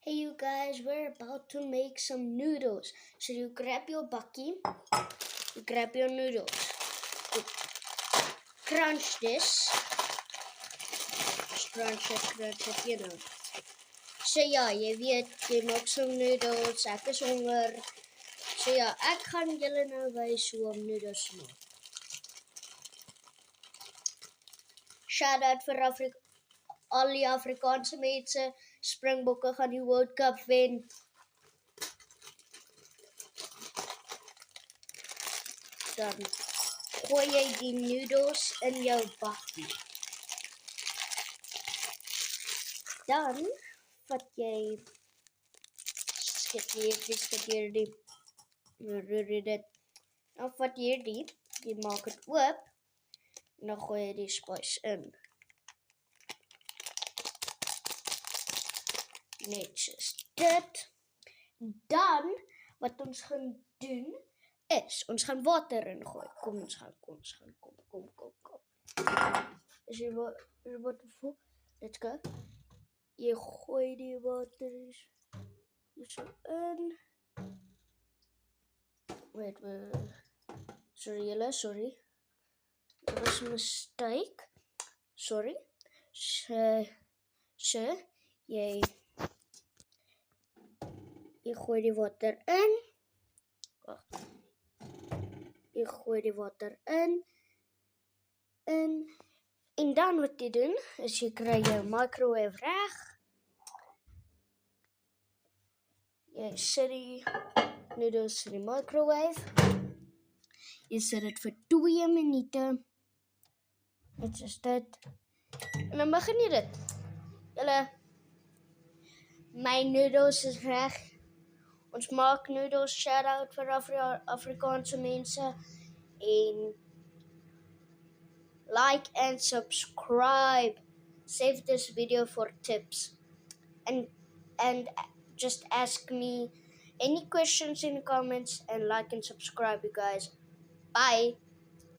Hey you guys, we're about to make some noodles. So you grab your bakkie, you grab your noodles, you crunch this, just crunch it, you know. So ja, jy weet, jy maak some noodles, ek is honger. So ja, ek gaan julle nou wys hoe om noodles te maak. Shout out vir al die Afrikaanse mense, Springbokke gaan die World Cup wen. Dan gooi jy die noodles in jou bakkie. Dan vat jy, skip hierdie, roer dit. Dan vat jy hierdie, jy maak het oop, en dan gooi jy die spice in. Net soos dit. Dan, wat ons gaan doen, is, ons gaan water ingooi. Kom. Is die water vol? Let's go. Jy gooi die water hier so in. Wait. Sorry. Dit was 'n mistake. Sorry. So, jy gooi die water in. Jy gooi die water in. En dan wat jy doen, is jy kry jou microwave reg. Jy sit die noodles in die microwave. Jy sit dit vir 2 minute. Net soos dit. En dan begin jy dit. My noodles is reg. Ons maak noodles, shout out vir Afrikaanse mense. En like and subscribe. Save this video for tips. And just ask me any questions in the comments and like and subscribe, you guys. Bye.